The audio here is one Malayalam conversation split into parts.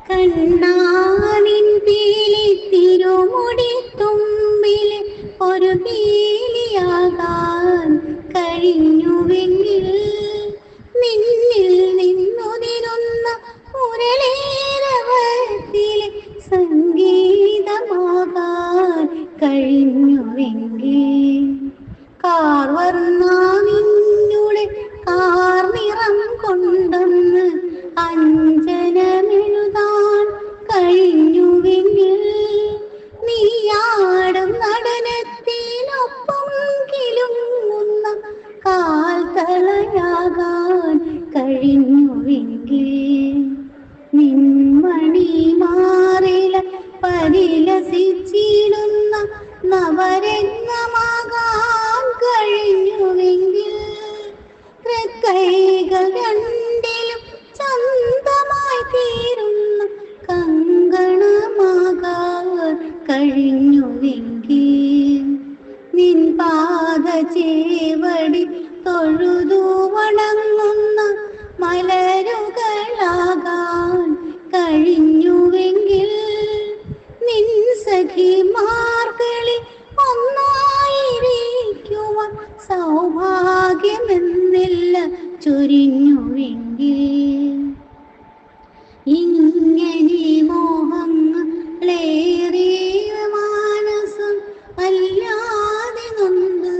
കണ്ണാനിൻ പീലി തിരുമുടി തുമ്പിലെ ഒരു പീലിയാകാൻ കഴിഞ്ഞുവെങ്കിൽ നിന്നിൽ നിന്നുതിരുന്ന മുരളീരവത്തിലെ സംഗീതമാകാൻ കഴിഞ്ഞുവെങ്കിൽ കാർവർണ്ണ നിന്നുടെ കാർനിറം കൊണ്ടൊന്ന് അഞ്ജനമെഴുതാൻ കഴിഞ്ഞുവെങ്കിൽ നീയാടും നടനത്തിനൊപ്പം കിലുങ്ങുന്ന കാൽത്തളയാകാൻ കഴിഞ്ഞുവെങ്കിൽ നിൻമണി മാറില പരിലസിച്ചിടുന്ന നവരത്നമാകാൻ കഴിഞ്ഞുവെങ്കിൽ തൃക്കൈകൾ രണ്ടിലും ചന്തമായി തീരുന്ന കങ്കണമാകാൻ കഴിഞ്ഞുവെങ്കിൽ നിൻ പാദചേവടി തൊഴുതു വണങ്ങുന്ന മലരുകളാകാൻ കഴിഞ്ഞുവെങ്കിൽ നിൻ സഖിമാർകളിൽ ഒന്നായിരിക്കുവാൻ സൗഭാഗ്യമെന്നില്ല ചൊരിഞ്ഞുവെങ്കിൽ ഇങ്ങനെ മോഹങ്ങളേറിയ മാനസം അല്ലാതെ നൊന്ത്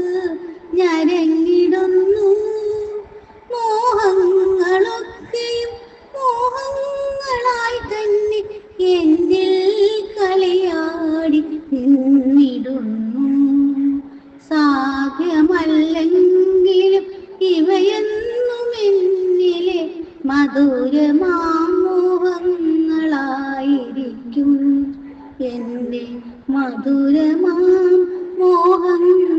ഞരങ്ങിടുന്നു. മോഹങ്ങളൊക്കെയും മോഹങ്ങളായി തന്നെ എന്നിൽ കളിയാടി നിന്നിടുന്നു. സാധ്യമല്ലെങ്കിലും ഇവയൊന്നും എന്നിലെ മധുരമാമോഹങ്ങളായിരിക്കും. എൻ്റെ മധുരമാം മോഹങ്ങൾ